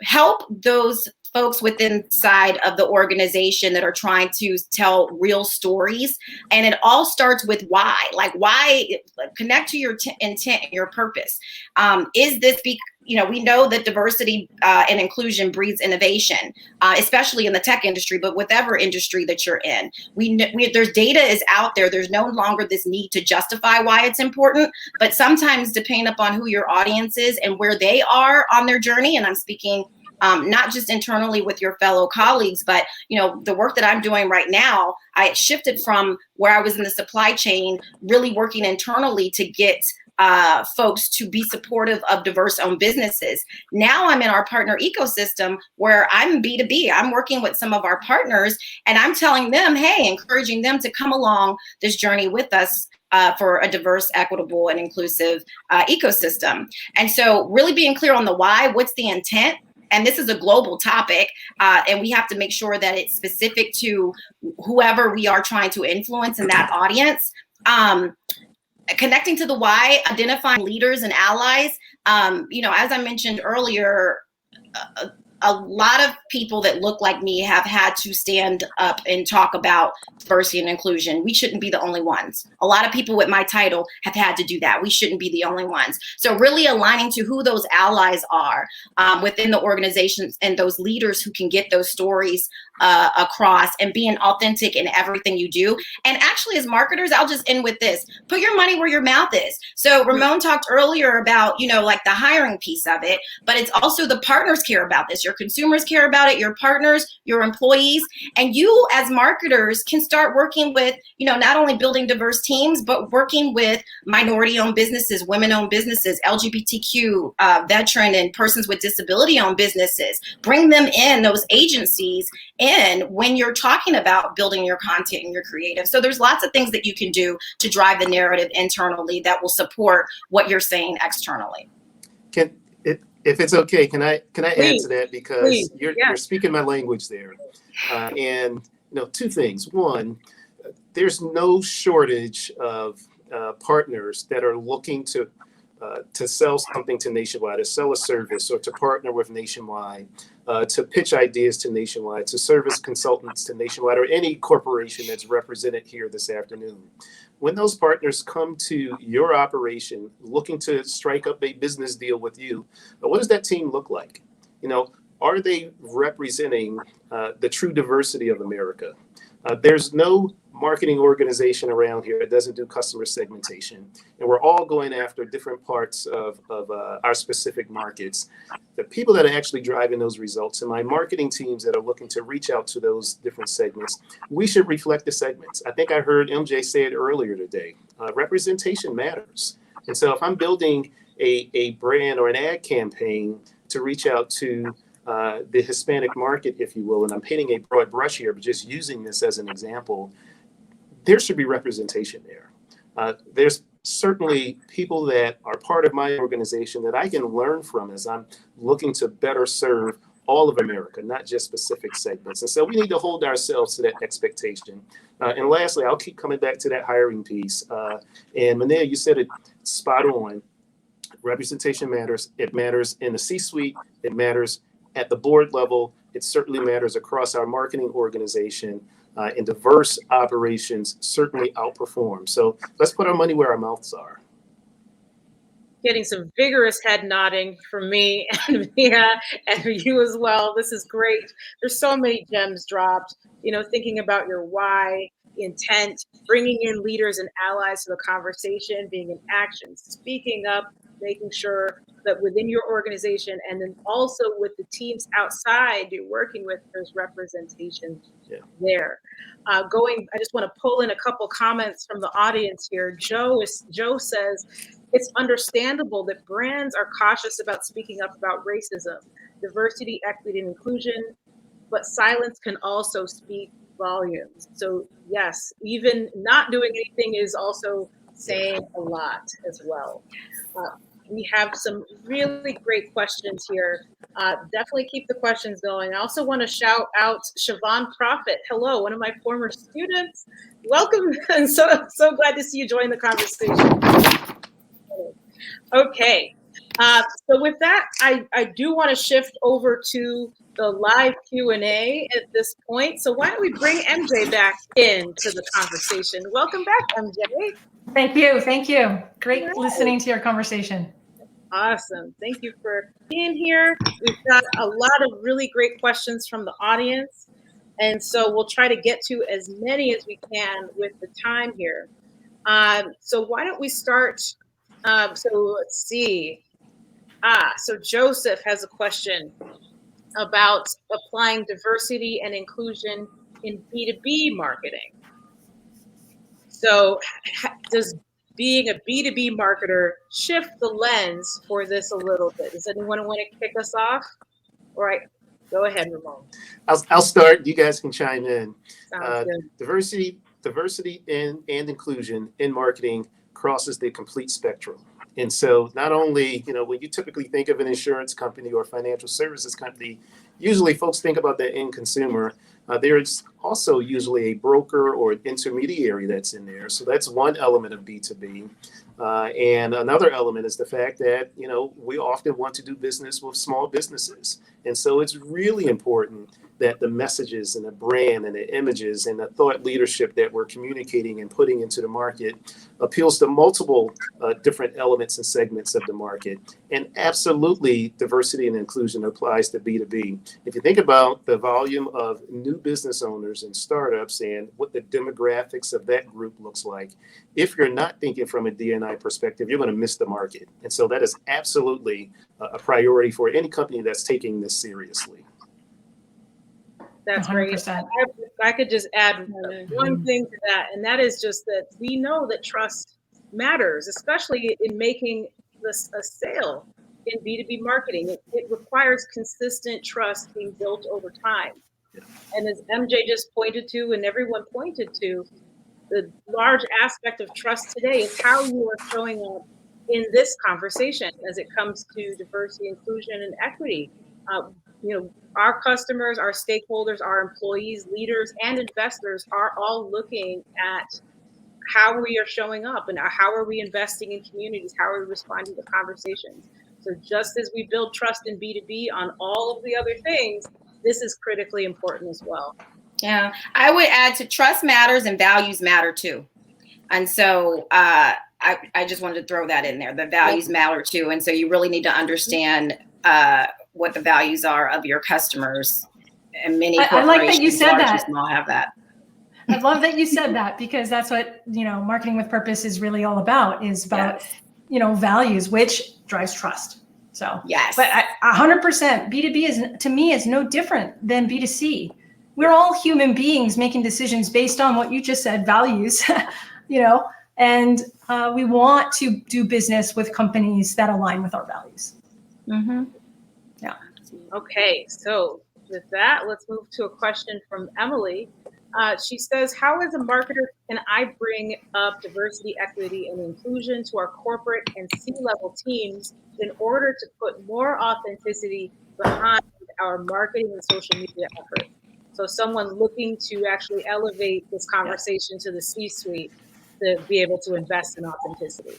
Help those folks within inside of the organization that are trying to tell real stories. And it all starts with why. Like, why? Connect to your intent and your purpose. Is this we know that diversity and inclusion breeds innovation, especially in the tech industry, but whatever industry that you're in. There's data is out there. There's no longer this need to justify why it's important, but sometimes depending upon who your audience is and where they are on their journey, and I'm speaking not just internally with your fellow colleagues, but the work that I'm doing right now, I shifted from where I was in the supply chain, really working internally to get folks to be supportive of diverse-owned businesses. Now I'm in our partner ecosystem where I'm B2B. I'm working with some of our partners, and I'm telling them, hey, encouraging them to come along this journey with us for a diverse, equitable, and inclusive ecosystem. And so really being clear on the why, what's the intent? And this is a global topic, and we have to make sure that it's specific to whoever we are trying to influence in that audience. Connecting to the why, identifying leaders and allies. As I mentioned earlier, a lot of people that look like me have had to stand up and talk about diversity and inclusion. We shouldn't be the only ones. A lot of people with my title have had to do that. We shouldn't be the only ones. So really aligning to who those allies are within the organizations and those leaders who can get those stories across, and being authentic in everything you do. And actually, as marketers, I'll just end with this: put your money where your mouth is. So Ramon talked earlier about, like the hiring piece of it, but it's also the partners care about this. Your consumers care about it, your partners, your employees, and you as marketers can start working with, not only building diverse teams, but working with minority-owned businesses, women-owned businesses, LGBTQ, veteran and persons with disability-owned businesses. Bring them in, those agencies, when you're talking about building your content and your creative. So there's lots of things that you can do to drive the narrative internally that will support what you're saying externally. If it's okay, can I Please, add to that, because please, you're yeah. speaking my language there. And two things. One, there's no shortage of partners that are looking to sell something to Nationwide, to sell a service, or to partner with Nationwide, to pitch ideas to Nationwide, to service consultants to Nationwide, or any corporation that's represented here this afternoon. When those partners come to your operation looking to strike up a business deal with you, what does that team look like? Are they representing the true diversity of America? There's no marketing organization around here that doesn't do customer segmentation. And we're all going after different parts of our specific markets. The people that are actually driving those results, and my marketing teams that are looking to reach out to those different segments, we should reflect the segments. I think I heard MJ say it earlier today. Representation matters. And so if I'm building a brand or an ad campaign to reach out to the Hispanic market, if you will, and I'm painting a broad brush here, but just using this as an example, there should be representation there. There's certainly people that are part of my organization that I can learn from as I'm looking to better serve all of America, not just specific segments. And so we need to hold ourselves to that expectation. And lastly, I'll keep coming back to that hiring piece. And Mania, you said it spot on. Representation matters. It matters in the C-suite. It matters at the board level. It certainly matters across our marketing organization. And diverse operations certainly outperform. So let's put our money where our mouths are. Getting some vigorous head nodding from me and Mia and you as well. This is great. There's so many gems dropped, thinking about your why, intent, bringing in leaders and allies to the conversation, being in action, speaking up, making sure that within your organization and then also with the teams outside you're working with, there's representation there. I just want to pull in a couple comments from the audience here. Joe says, it's understandable that brands are cautious about speaking up about racism, diversity, equity, and inclusion, but silence can also speak volumes. So yes, even not doing anything is also saying a lot as well. We have some really great questions here. Definitely keep the questions going. I also want to shout out Siobhan Prophet. Hello, one of my former students. Welcome, and so glad to see you join the conversation. Okay, so with that, I do want to shift over to the live Q&A at this point. So why don't we bring MJ back into the conversation? Welcome back, MJ. Thank you. Thank you. Great listening to your conversation. Awesome. Thank you for being here. We've got a lot of really great questions from the audience. And so we'll try to get to as many as we can with the time here. So why don't we start? So let's see. So Joseph has a question about applying diversity and inclusion in B2B marketing. So does being a B2B marketer shift the lens for this a little bit? Does anyone want to kick us off? All right, go ahead, Ramon. I'll start. You guys can chime in. Sounds good. Diversity and inclusion in marketing crosses the complete spectrum. And so not only, when you typically think of an insurance company or financial services company, usually folks think about the end consumer. There's also usually a broker or an intermediary that's in there. So that's one element of B2B. And another element is the fact that, we often want to do business with small businesses. And so it's really important that the messages and the brand and the images and the thought leadership that we're communicating and putting into the market appeals to multiple different elements and segments of the market. And absolutely, diversity and inclusion applies to B2B. If you think about the volume of new business owners and startups and what the demographics of that group looks like, if you're not thinking from a D&I perspective, you're going to miss the market. And so that is absolutely a priority for any company that's taking this seriously. That's 100%. Great. I could just add one thing to that, and that is just that we know that trust matters, especially in making a sale in B2B marketing. It requires consistent trust being built over time. Yeah. And as MJ just pointed to, and everyone pointed to, the large aspect of trust today is how you are showing up in this conversation as it comes to diversity, inclusion, and equity. Our customers, our stakeholders, our employees, leaders, and investors are all looking at how we are showing up and how are we investing in communities, how are we responding to conversations. So just as we build trust in B2B on all of the other things, this is critically important as well. Yeah, I would add to trust matters and values matter too. And so I just wanted to throw that in there. The values matter too. And so you really need to understand what the values are of your customers, and many corporations, I like that you said that. All have that. I love that you said that, because that's what marketing with purpose is really all about. Is about values, which drives trust. So yes, but 100% B2B to me is no different than B2C. We're all human beings making decisions based on what you just said, values. And we want to do business with companies that align with our values. Mm-hmm. Yeah. Okay, so with that, let's move to a question from Emily. She says, how as a marketer can I bring up diversity, equity, and inclusion to our corporate and C-level teams in order to put more authenticity behind our marketing and social media efforts? So someone looking to actually elevate this conversation to the C-suite to be able to invest in authenticity.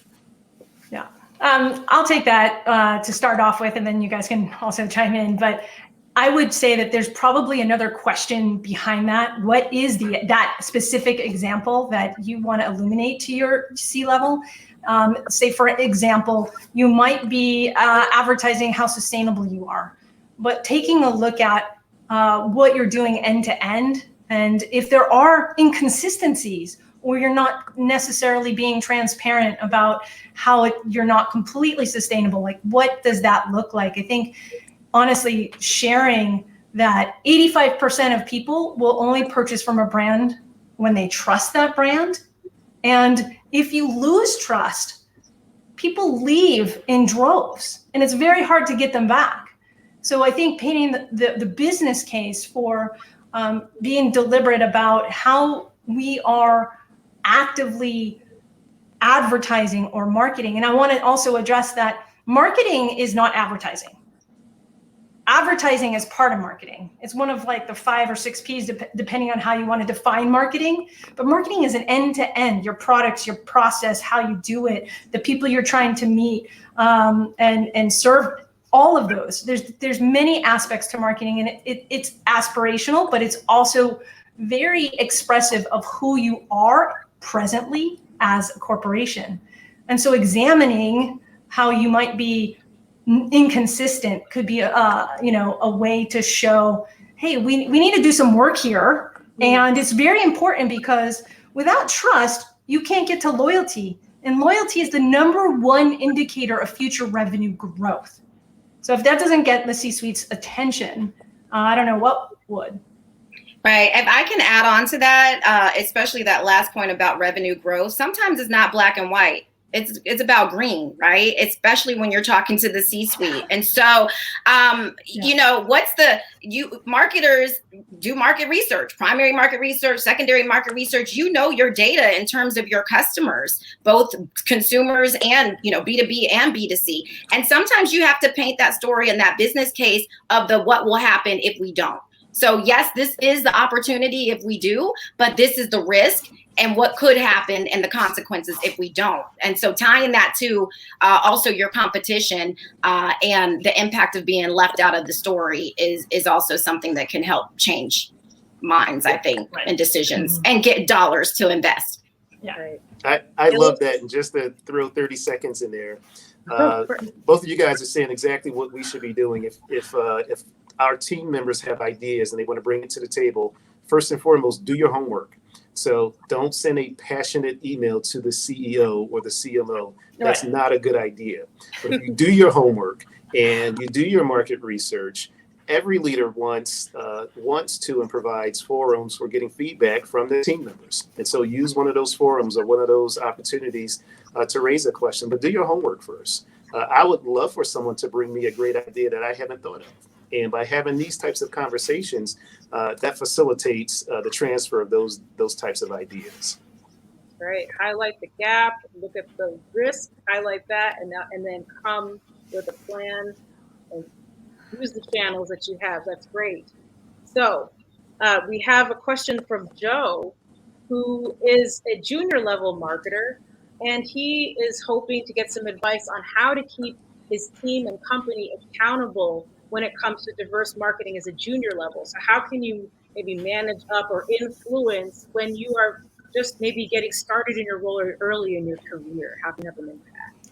Yeah. I'll take that to start off with, and then you guys can also chime in. But I would say that there's probably another question behind that. What is that specific example that you want to illuminate to your C-level? Say, for example, you might be advertising how sustainable you are, but taking a look at what you're doing end to end, and if there are inconsistencies, or you're not necessarily being transparent about how you're not completely sustainable, like what does that look like? I think, honestly, sharing that 85% of people will only purchase from a brand when they trust that brand. And if you lose trust, people leave in droves, and it's very hard to get them back. So I think painting the business case for being deliberate about how we are actively advertising or marketing. And I want to also address that marketing is not advertising. Advertising is part of marketing. It's one of like the 5 or 6 P's, depending on how you want to define marketing. But marketing is an end-to-end, your products, your process, how you do it, the people you're trying to meet and serve, all of those. There's many aspects to marketing, and it's aspirational, but it's also very expressive of who you are presently as a corporation. And so examining how you might be inconsistent could be a way to show, hey, we need to do some work here. And it's very important because without trust, you can't get to loyalty. And loyalty is the #1 indicator of future revenue growth. So if that doesn't get the C-suite's attention, I don't know what would. Right. If I can add on to that, especially that last point about revenue growth, sometimes it's not black and white. It's about green, right? Especially when you're talking to the C-suite. And so, you know, marketers do market research, primary market research, secondary market research. You know your data in terms of your customers, both consumers and, you know, B2B and B2C. And sometimes you have to paint that story and that business case of what will happen if we don't. So yes, this is the opportunity if we do, but this is the risk and what could happen and the consequences if we don't. And so tying that to also your competition and the impact of being left out of the story is also something that can help change minds, I think, and decisions and get dollars to invest. Yeah. I love that. And just to throw 30 seconds in there, both of you guys are saying exactly what we should be doing if our team members have ideas and they want to bring it to the table. First and foremost, do your homework. So don't send a passionate email to the CEO or the CMO. That's not a good idea. But if you do your homework and you do your market research, every leader wants to and provides forums for getting feedback from their team members. And so use one of those forums or one of those opportunities to raise a question, but do your homework first. I would love for someone to bring me a great idea that I haven't thought of. And by having these types of conversations, that facilitates the transfer of those types of ideas. Right. Highlight the gap, look at the risk, highlight that, and then come with a plan and use the channels that you have. That's great. So we have a question from Joe, who is a junior level marketer, and he is hoping to get some advice on how to keep his team and company accountable when it comes to diverse marketing as a junior level. So how can you maybe manage up or influence when you are just maybe getting started in your role or early in your career? How can you have an impact?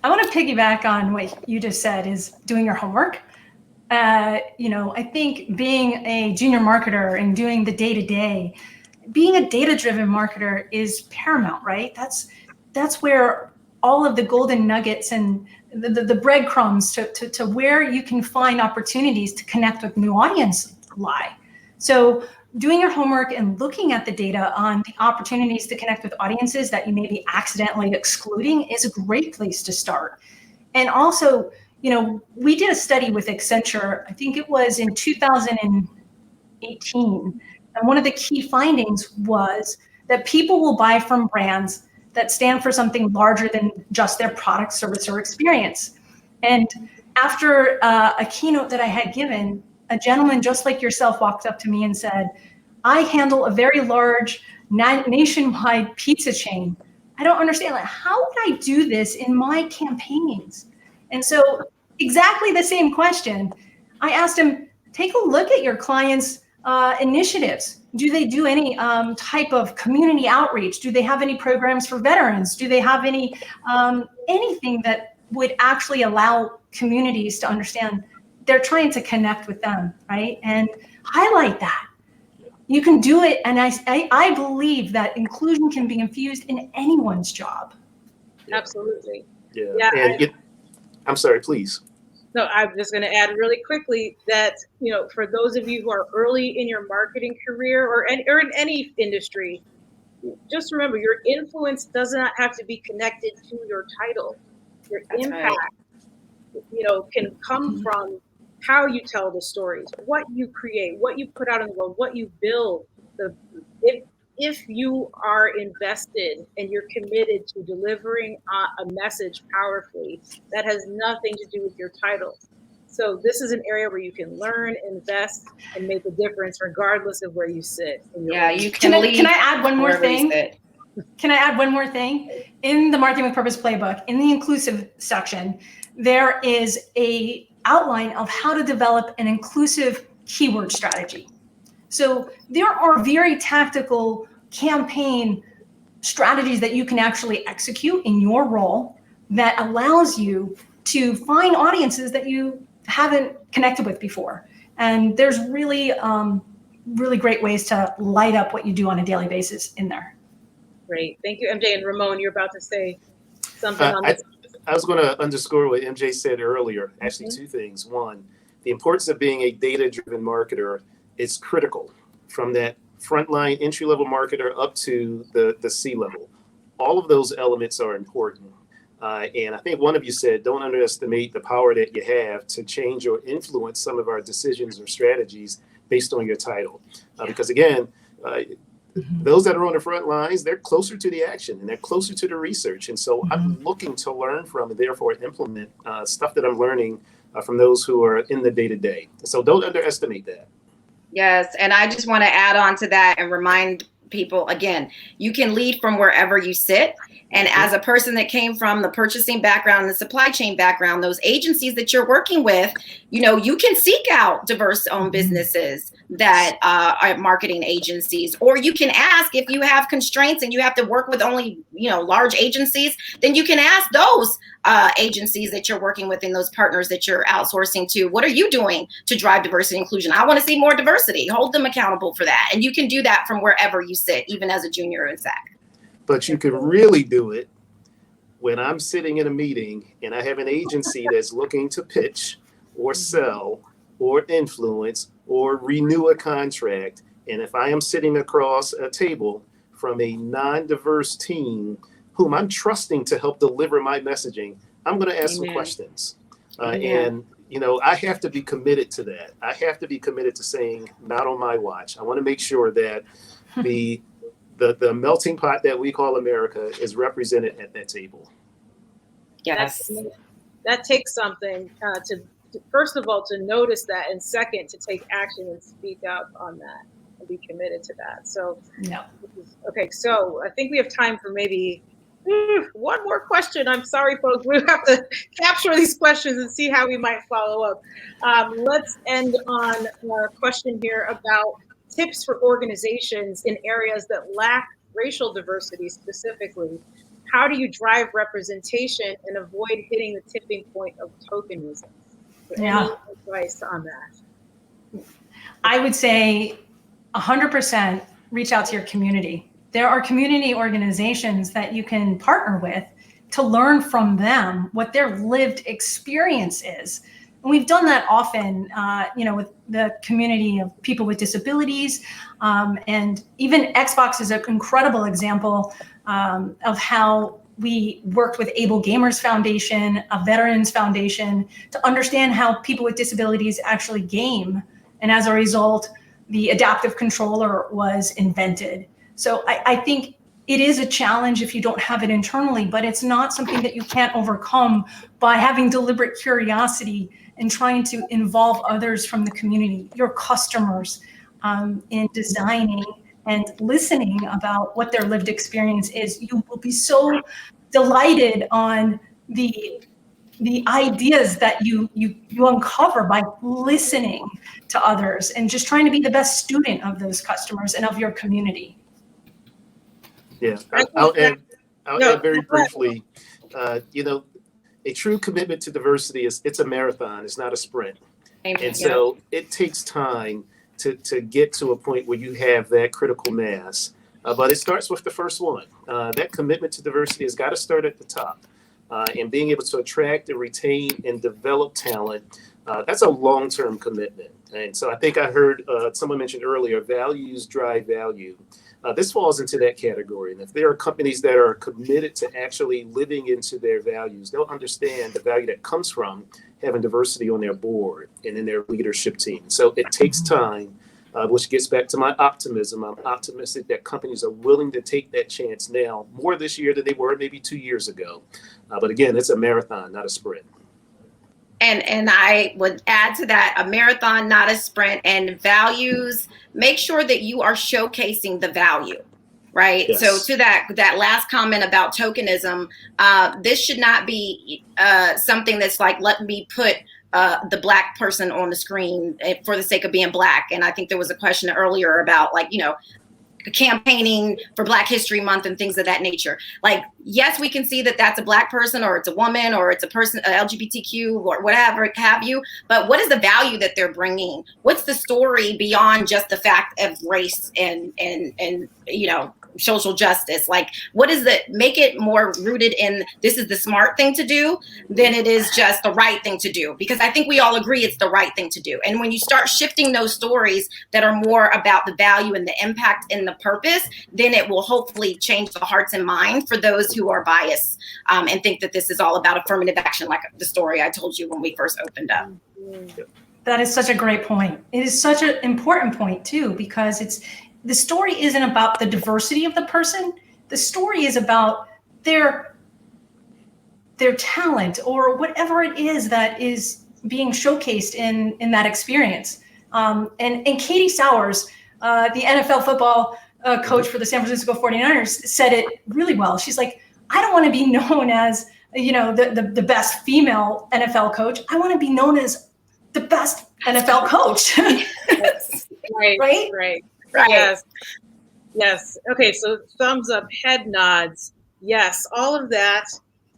I want to piggyback on what you just said, is doing your homework. You know, I think being a junior marketer and doing the day-to-day, being a data-driven marketer is paramount, right? That's where all of the golden nuggets and the breadcrumbs to where you can find opportunities to connect with new audience lie. So doing your homework and looking at the data on the opportunities to connect with audiences that you may be accidentally excluding is a great place to start. And also, you know, we did a study with Accenture, I think it was in 2018. And one of the key findings was that people will buy from brands that stand for something larger than just their product, service, or experience. And after a keynote that I had given, a gentleman just like yourself walked up to me and said, I handle a very large nationwide pizza chain. I don't understand, like, how would I do this in my campaigns? And so exactly the same question. I asked him, take a look at your clients' initiatives. Do they do any type of community outreach? Do they have any programs for veterans? Do they have any anything that would actually allow communities to understand they're trying to connect with them, right? And highlight that. You can do it, and I believe that inclusion can be infused in anyone's job. Absolutely. Yeah. And I'm sorry, please. No, I'm just going to add really quickly that, you know, for those of you who are early in your marketing career or in any industry, just remember your influence does not have to be connected to your title. Your impact, you know, can come from how you tell the stories, what you create, what you put out in the world, what you build. If you are invested and you're committed to delivering a message powerfully, that has nothing to do with your title. So this is an area where you can learn, invest, and make a difference regardless of where you sit. Yeah, you can lead. Can I add one more thing? Can I add one more thing? In the Marketing with Purpose playbook, in the inclusive section, there is a outline of how to develop an inclusive keyword strategy. So there are very tactical campaign strategies that you can actually execute in your role that allows you to find audiences that you haven't connected with before. And there's really, really great ways to light up what you do on a daily basis in there. Great. Thank you, MJ. And Ramon, you're about to say something on this. I was going to underscore what MJ said earlier. Actually, two things. One, the importance of being a data-driven marketer is critical, from that frontline entry-level marketer up to the C-level. All of those elements are important. And I think one of you said, don't underestimate the power that you have to change or influence some of our decisions or strategies based on your title. Because again, those that are on the front lines, they're closer to the action and they're closer to the research. And so I'm looking to learn from and therefore implement stuff that I'm learning from those who are in the day-to-day. So don't underestimate that. Yes. And I just want to add on to that and remind people, again, you can lead from wherever you sit. And as a person that came from the purchasing background and the supply chain background, those agencies that you're working with, you can seek out diverse-owned businesses that are marketing agencies, or you can ask if you have constraints and you have to work with only, large agencies, then you can ask those agencies that you're working with and those partners that you're outsourcing to, what are you doing to drive diversity and inclusion? I want to see more diversity. Hold them accountable for that. And you can do that from wherever you sit, even as a junior exec. But you can really do it when I'm sitting in a meeting and I have an agency that's looking to pitch or sell or influence or renew a contract. And if I am sitting across a table from a non-diverse team whom I'm trusting to help deliver my messaging, I'm going to ask some questions. And, I have to be committed to that. I have to be committed to saying, not on my watch. I want to make sure that the melting pot that we call America is represented at that table. Yes. That takes something to first of all, to notice that, and second, to take action and speak up on that and be committed to that. So, okay. So I think we have time for maybe one more question. I'm sorry, folks. We have to capture these questions and see how we might follow up. Let's end on a question here about tips for organizations in areas that lack racial diversity specifically. How do you drive representation and avoid hitting the tipping point of tokenism? So any advice on that? I would say 100% reach out to your community. There are community organizations that you can partner with to learn from them what their lived experience is. And we've done that often, with the community of people with disabilities. And even Xbox is an incredible example of how we worked with Able Gamers Foundation, a Veterans Foundation, to understand how people with disabilities actually game. And as a result, the adaptive controller was invented. So I think it is a challenge if you don't have it internally, but it's not something that you can't overcome by having deliberate curiosity and trying to involve others from the community, your customers, in designing and listening about what their lived experience is. You will be so delighted on the ideas that you uncover by listening to others and just trying to be the best student of those customers and of your community. Yeah, I'll add very briefly, a true commitment to diversity it's a marathon, it's not a sprint. And so it takes time to get to a point where you have that critical mass. But it starts with the first one. That commitment to diversity has got to start at the top. and being able to attract and retain and develop talent, that's a long-term commitment. And so I think I heard someone mentioned earlier, values drive value. This falls into that category. And if there are companies that are committed to actually living into their values, they'll understand the value that comes from having diversity on their board and in their leadership team. So it takes time, which gets back to my optimism. I'm optimistic that companies are willing to take that chance now, more this year than they were maybe 2 years ago. But again, it's a marathon, not a sprint. And I would add to that, a marathon, not a sprint, and values. Make sure that you are showcasing the value, right? Yes. So to that last comment about tokenism, this should not be something that's like, let me put the Black person on the screen for the sake of being Black. And I think there was a question earlier about, like, you know, campaigning for Black History Month and things of that nature. Like, yes, we can see that that's a Black person, or it's a woman, or it's a person, LGBTQ, or whatever have you. But what is the value that they're bringing? What's the story beyond just the fact of race and you know, social justice? Like, what is the, make it more rooted in this is the smart thing to do than it is just the right thing to do, because I think we all agree it's the right thing to do. And when you start shifting those stories that are more about the value and the impact and the purpose, then it will hopefully change the hearts and minds for those who are biased and think that this is all about affirmative action, like the story I told you when we first opened up. That is such a great point. It is such an important point too, because the story isn't about the diversity of the person. The story is about their talent, or whatever it is that is being showcased in that experience. And Katie Sowers, the NFL football coach for the San Francisco 49ers, said it really well. She's like, I don't want to be known as, you know, the best female NFL coach. I want to be known as the best NFL coach. Right. Yes. Okay. So thumbs up, head nods. Yes, all of that.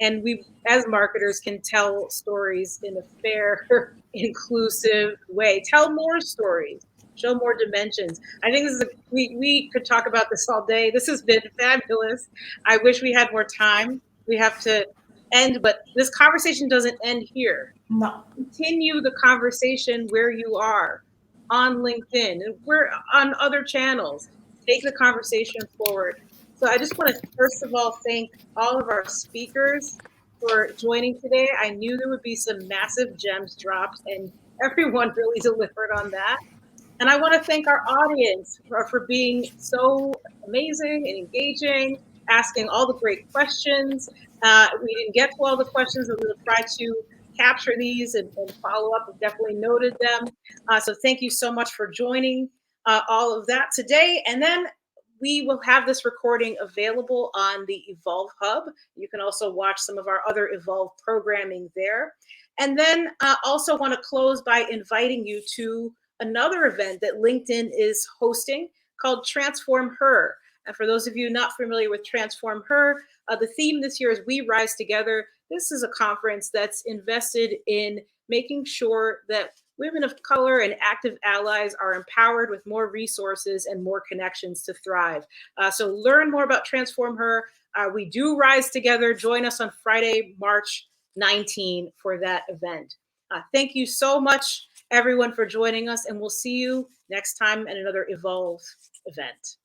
And we, as marketers, can tell stories in a fair, inclusive way. Tell more stories. Show more dimensions. I think this is we could talk about this all day. This has been fabulous. I wish we had more time. We have to end, but this conversation doesn't end here. No. Continue the conversation where you are, on LinkedIn, and we're on other channels. Take the conversation forward. So I just want to first of all thank all of our speakers for joining today. I knew there would be some massive gems dropped, and everyone really delivered on that. And I want to thank our audience for being so amazing and engaging, asking all the great questions. We didn't get to all the questions, but we'll try to capture these and follow up. We've definitely noted them. So thank you so much for joining all of that today. And then we will have this recording available on the Evolve Hub. You can also watch some of our other Evolve programming there. And then also want to close by inviting you to another event that LinkedIn is hosting called Transform Her. And for those of you not familiar with Transform Her, the theme this year is We Rise Together. This is a conference that's invested in making sure that women of color and active allies are empowered with more resources and more connections to thrive. So learn more about Transform Her. We do rise together. Join us on Friday, March 19 for that event. Thank you so much, everyone, for joining us, and we'll see you next time at another Evolve event.